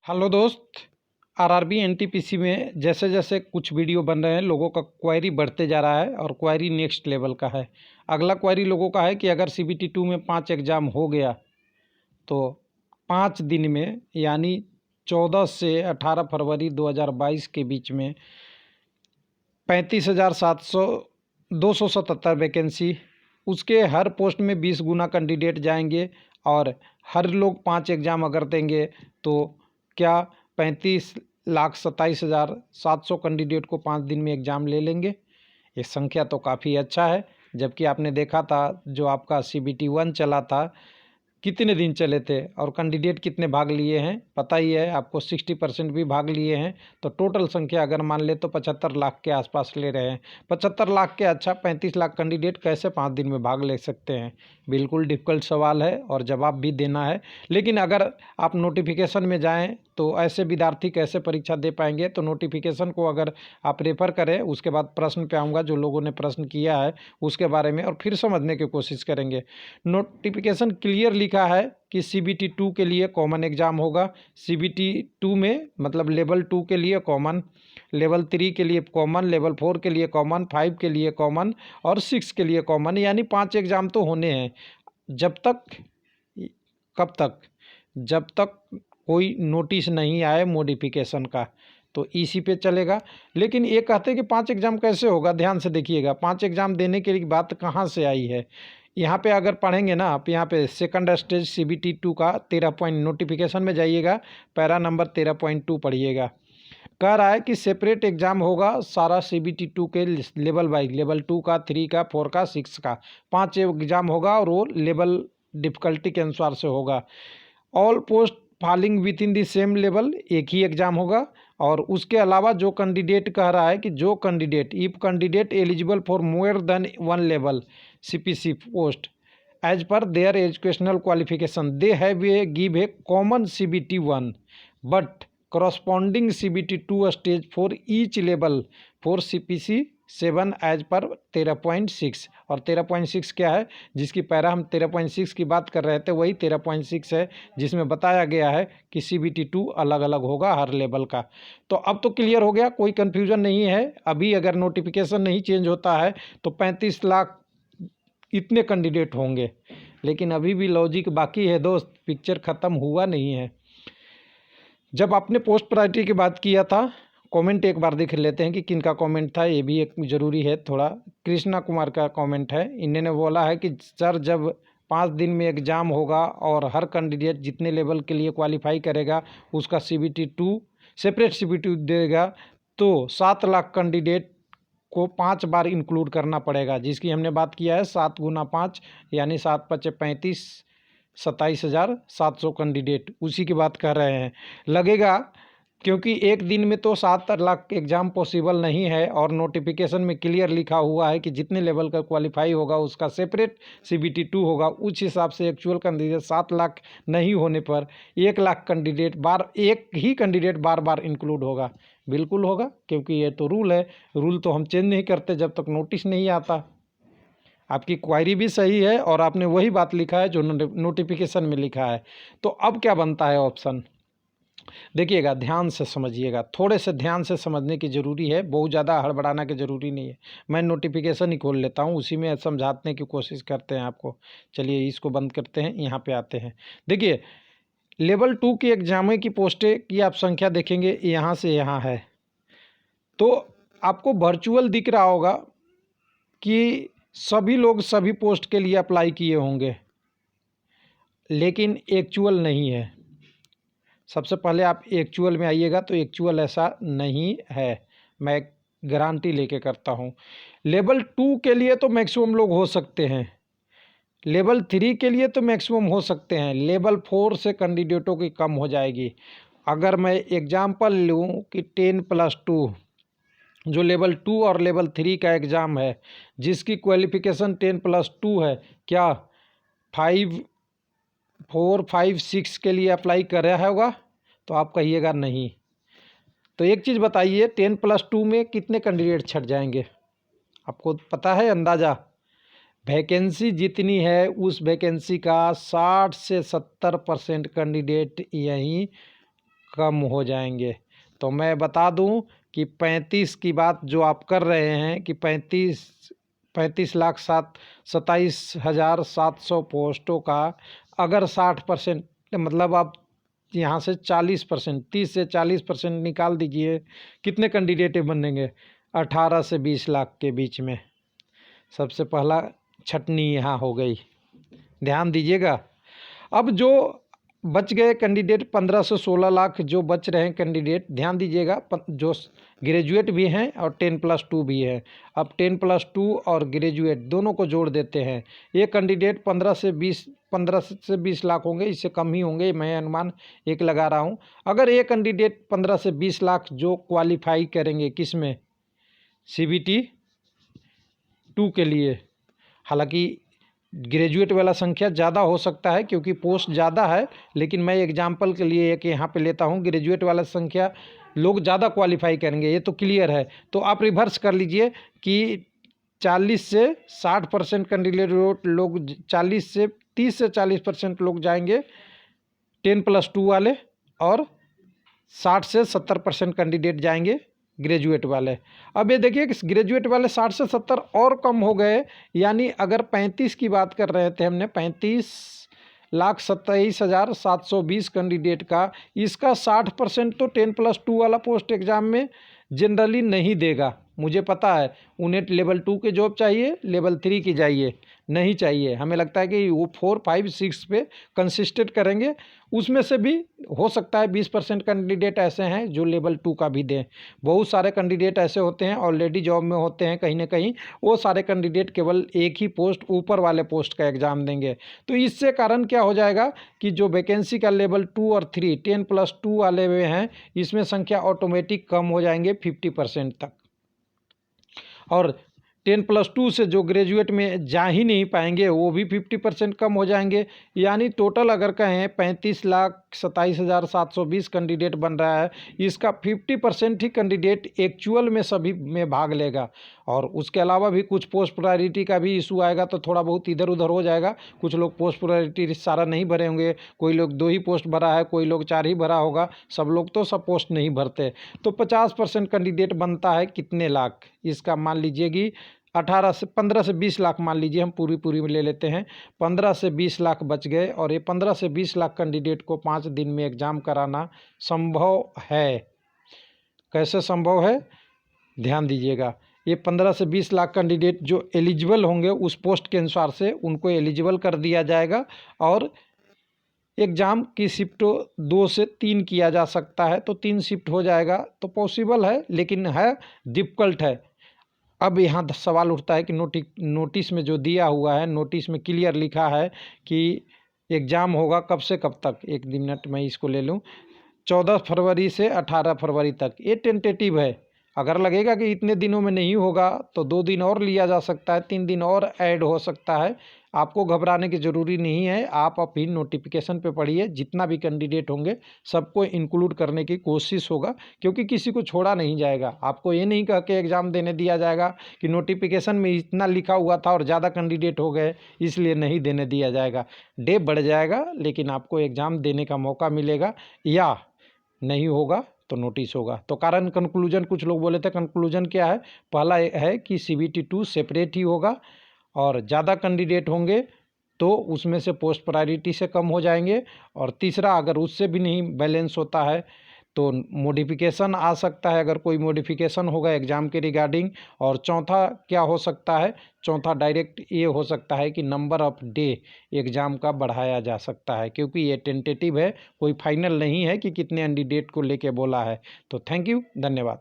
Hello दोस्त। RRB NTPC में जैसे जैसे कुछ वीडियो बन रहे हैं, लोगों का क्वेरी बढ़ते जा रहा है और क्वेरी नेक्स्ट लेवल का है। अगला क्वेरी लोगों का है कि अगर सीबीटी 2 में 5 एग्ज़ाम हो गया तो 5 दिन में यानी 14 से 18 फरवरी 2022 के बीच में 27777 वैकेंसी, उसके हर पोस्ट में 20 गुना कैंडिडेट जाएंगे और हर लोग 5 एग्ज़ाम अगर देंगे तो क्या 35,27,700 कैंडिडेट को 5 दिन में एग्ज़ाम ले लेंगे। ये संख्या तो काफ़ी अच्छा है, जबकि आपने देखा था जो आपका CBT 1 चला था कितने दिन चले थे और कैंडिडेट कितने भाग लिए हैं पता ही है आपको। 60% भी भाग लिए हैं, तो टोटल संख्या अगर मान ले तो 75 लाख के आसपास ले रहे हैं। 75 लाख के अच्छा 35 लाख कैंडिडेट कैसे 5 दिन में भाग ले सकते हैं। बिल्कुल डिफ़िकल्ट सवाल है और जवाब भी देना है। लेकिन अगर आप नोटिफिकेशन में जाएं तो ऐसे विद्यार्थी कैसे परीक्षा दे पाएंगे। तो नोटिफिकेशन को अगर आप रेफ़र करें, उसके बाद प्रश्न पे आऊँगा जो लोगों ने प्रश्न किया है उसके बारे में, और फिर समझने की कोशिश करेंगे। नोटिफिकेशन क्लियर लिखा है कि CBT 2 के लिए कॉमन एग्ज़ाम होगा। CBT 2 में मतलब लेवल 2 के लिए कॉमन, लेवल 3 के लिए कॉमन, लेवल 4 के लिए कॉमन, 5 के लिए कॉमन और 6 के लिए कॉमन, यानी 5 एग्ज़ाम तो होने हैं। जब तक, कब तक, जब तक कोई नोटिस नहीं आए मॉडिफिकेशन का तो इसी पे चलेगा। लेकिन ये कहते हैं कि 5 एग्ज़ाम कैसे होगा, ध्यान से देखिएगा। 5 एग्ज़ाम देने की बात कहाँ से आई है। यहाँ पे अगर पढ़ेंगे ना आप, यहाँ पे सेकंड स्टेज CBT 2 का 13 पॉइंट, नोटिफिकेशन में जाइएगा पैरा नंबर 13.2 पढ़िएगा। कह रहा है कि सेपरेट एग्ज़ाम होगा सारा CBT 2 के लेवल वाइज, लेवल 2 का, 3 का, 4 का, 6 का 5 एग्ज़ाम होगा और वो लेवल डिफ़िकल्टी के अनुसार से होगा। All post falling with in the same level, एक ही एग्ज़ाम होगा। और उसके अलावा जो कैंडिडेट कह रहा है कि जो candidate, if candidate eligible for more than 1 level CPC post as per their educational qualification they have a give a common CBT 1 but corresponding CBT 2 stage for each level for CPC 7 as per 13.6। और 13.6 क्या है, जिसकी para हम 13.6 की बात कर रहे थे वही 13.6 है, जिसमें बताया गया है कि CBT 2 अलग अलग होगा हर लेवल का। तो अब तो क्लियर हो गया, कोई कन्फ्यूज़न नहीं है। अभी अगर नोटिफिकेशन नहीं चेंज होता है तो 35 लाख इतने कैंडिडेट होंगे, लेकिन अभी भी लॉजिक बाकी है दोस्त, पिक्चर ख़त्म हुआ नहीं है। जब आपने पोस्ट प्रायोरिटी की बात किया था, कमेंट एक बार देख लेते हैं कि किनका कमेंट था, ये भी एक ज़रूरी है थोड़ा। कृष्णा कुमार का कमेंट है, इन्होंने बोला है कि सर जब 5 दिन में एग्ज़ाम होगा और हर कैंडिडेट जितने लेवल के लिए क्वालिफाई करेगा उसका CBT 2 सेपरेट CBT देगा तो 7 लाख कैंडिडेट को 5 बार इंक्लूड करना पड़ेगा, जिसकी हमने बात किया है 7 गुना 5 यानी 7 पचे 35, 27,700 कैंडिडेट, उसी की बात कर रहे हैं। लगेगा क्योंकि एक दिन में तो 7 लाख एग्ज़ाम पॉसिबल नहीं है और नोटिफिकेशन में क्लियर लिखा हुआ है कि जितने लेवल का क्वालिफाई होगा उसका सेपरेट CBT 2 होगा। उस हिसाब से एक्चुअल कैंडिडेट 7 लाख नहीं होने पर 1 लाख कैंडिडेट बार, एक ही कैंडिडेट बार बार इंक्लूड होगा। बिल्कुल होगा, क्योंकि ये तो रूल है। रूल तो हम चेंज नहीं करते जब तक नोटिस नहीं आता। आपकी क्वायरी भी सही है और आपने वही बात लिखा है जो नोटिफिकेशन में लिखा है। तो अब क्या बनता है ऑप्शन, देखिएगा, ध्यान से समझिएगा, थोड़े से ध्यान से समझने की ज़रूरी है, बहुत ज़्यादा हड़बड़ाना की ज़रूरी नहीं है। मैं नोटिफिकेशन ही खोल लेता हूँ, उसी में समझाने की कोशिश करते हैं आपको। चलिए इसको बंद करते हैं, यहाँ पे आते हैं। देखिए लेवल 2 की एग्जाम की पोस्टें की आप संख्या देखेंगे, यहाँ से यहाँ है तो आपको वर्चुअल दिख रहा होगा कि सभी लोग सभी पोस्ट के लिए अप्लाई किए होंगे, लेकिन एक्चुअल नहीं है। सबसे पहले आप एक्चुअल में आइएगा तो एक्चुअल ऐसा नहीं है, मैं गारंटी लेके करता हूँ। लेवल 2 के लिए तो मैक्सिमम लोग हो सकते हैं, लेवल 3 के लिए तो मैक्सिमम हो सकते हैं, लेवल 4 से कैंडिडेटों की कम हो जाएगी। अगर मैं एग्जांपल लूँ कि 10+2 जो लेवल 2 और लेवल 3 का एग्ज़ाम है, जिसकी क्वालिफ़िकेशन 10+2 है, क्या 5, 4, 5, 6 के लिए अप्लाई कर रहा होगा? तो आप कहिएगा नहीं। तो एक चीज़ बताइए, 10+2 में कितने कैंडिडेट छट जाएंगे? आपको पता है अंदाज़ा? वैकेंसी जितनी है उस वैकेंसी का 60 से 70% कैंडिडेट यहीं कम हो जाएंगे। तो मैं बता दूं कि 35 की बात जो आप कर रहे हैं कि 35,27,700 पोस्टों का अगर 60% मतलब आप यहाँ से 40%, 30 से 40% निकाल दीजिए, कितने कैंडिडेट बनेंगे? 18 से 20 लाख के बीच में। सबसे पहला छटनी यहाँ हो गई, ध्यान दीजिएगा। अब जो बच गए कैंडिडेट 15 से 16 लाख जो बच रहे हैं कैंडिडेट, ध्यान दीजिएगा, जो ग्रेजुएट भी हैं और 10+2 भी है। अब 10+2 और ग्रेजुएट दोनों को जोड़ देते हैं। ये कैंडिडेट 15 से 20 लाख होंगे, इससे कम ही होंगे, मैं अनुमान एक लगा रहा हूँ। अगर ये कैंडिडेट 15 से 20 लाख जो क्वालिफाई करेंगे किस में? CBT 2 के लिए। हालांकि ग्रेजुएट वाला संख्या ज़्यादा हो सकता है क्योंकि पोस्ट ज़्यादा है, लेकिन मैं एग्जाम्पल के लिए एक यहाँ पे लेता हूँ। ग्रेजुएट वाला संख्या लोग ज़्यादा क्वालिफाई करेंगे, ये तो क्लियर है। तो आप रिवर्स कर लीजिए कि 40 से 60% कैंडिडेट लोग 30 से 40% लोग जाएंगे 10+2 वाले, और 60 से 70% कैंडिडेट जाएंगे ग्रेजुएट वाले। अब ये देखिए कि ग्रेजुएट वाले 60 से 70 और कम हो गए, यानी अगर 35 की बात कर रहे थे हमने, 35,27,720 कैंडिडेट का, इसका 60% तो 10+2 वाला पोस्ट एग्ज़ाम में जनरली नहीं देगा। मुझे पता है उन्हें लेवल 2 के जॉब चाहिए, लेवल 3 की नहीं चाहिए। हमें लगता है कि वो 4, 5, 6 पे कंसिस्टेंट करेंगे। उसमें से भी हो सकता है 20% कैंडिडेट ऐसे हैं जो लेवल 2 का भी दें। बहुत सारे कैंडिडेट ऐसे होते हैं ऑलरेडी जॉब में होते हैं कहीं ना कहीं, वो सारे कैंडिडेट केवल एक ही पोस्ट, ऊपर वाले पोस्ट का एग्ज़ाम देंगे। तो इससे कारण क्या हो जाएगा कि जो वैकेंसी का लेवल 2 और 3 10+2 वाले में हैं, इसमें संख्या ऑटोमेटिक कम हो जाएंगे 50% तक। और 10+2 से जो ग्रेजुएट में जा ही नहीं पाएंगे वो भी 50% कम हो जाएंगे। यानी टोटल अगर कहें 35,27,720 कैंडिडेट बन रहा है, इसका 50% ही कैंडिडेट एक्चुअल में सभी में भाग लेगा। और उसके अलावा भी कुछ पोस्ट प्रायोरिटी का भी इशू आएगा, तो थोड़ा बहुत इधर उधर हो जाएगा। कुछ लोग पोस्ट प्रायोरिटी सारा नहीं भरे होंगे, कोई लोग 2 ही पोस्ट भरा है, कोई लोग 4 ही भरा होगा, सब लोग तो सब पोस्ट नहीं भरते। तो 50% कैंडिडेट बनता है कितने लाख? इसका मान लीजिए कि 15 से 20 लाख मान लीजिए, हम पूरी में ले लेते हैं। 15 से 20 लाख बच गए, और ये 15 से 20 लाख कैंडिडेट को 5 दिन में एग्ज़ाम कराना संभव है। कैसे संभव है? ध्यान दीजिएगा। ये 15 से 20 लाख कैंडिडेट जो एलिजिबल होंगे उस पोस्ट के अनुसार से उनको एलिजिबल कर दिया जाएगा, और एग्ज़ाम की शिफ्ट 2 से 3 किया जा सकता है। तो 3 शिफ्ट हो जाएगा, तो पॉसिबल है, लेकिन है डिफ़िकल्ट है। अब यहाँ सवाल उठता है कि नोटिस में जो दिया हुआ है, नोटिस में क्लियर लिखा है कि एग्ज़ाम होगा कब से कब तक। एक मिनट मैं इसको ले लूँ। 14 फरवरी से 18 फरवरी तक। ये टेंटेटिव है। अगर लगेगा कि इतने दिनों में नहीं होगा तो 2 दिन और लिया जा सकता है, 3 दिन और ऐड हो सकता है। आपको घबराने की ज़रूरी नहीं है। आप अभी नोटिफिकेशन पे पढ़िए, जितना भी कैंडिडेट होंगे सबको इंक्लूड करने की कोशिश होगा, क्योंकि किसी को छोड़ा नहीं जाएगा। आपको ये नहीं कह के एग्ज़ाम देने दिया जाएगा कि नोटिफिकेशन में इतना लिखा हुआ था और ज़्यादा कैंडिडेट हो गए इसलिए नहीं देने दिया जाएगा। डे बढ़ जाएगा, लेकिन आपको एग्ज़ाम देने का मौका मिलेगा, या नहीं होगा तो नोटिस होगा। तो कारण कंक्लूजन कुछ लोग बोले थे, कंक्लूजन क्या है? पहला है कि CBT 2 सेपरेट ही होगा, और ज़्यादा कैंडिडेट होंगे तो उसमें से पोस्ट प्रायोरिटी से कम हो जाएंगे। और तीसरा, अगर उससे भी नहीं बैलेंस होता है तो मॉडिफिकेशन आ सकता है, अगर कोई मॉडिफिकेशन होगा एग्ज़ाम के रिगार्डिंग। और चौथा क्या हो सकता है? चौथा डायरेक्ट ये हो सकता है कि नंबर ऑफ़ डे एग्ज़ाम का बढ़ाया जा सकता है, क्योंकि ये टेंटेटिव है, कोई फाइनल नहीं है कि कितने कैंडिडेट को लेके बोला है। तो थैंक यू, धन्यवाद।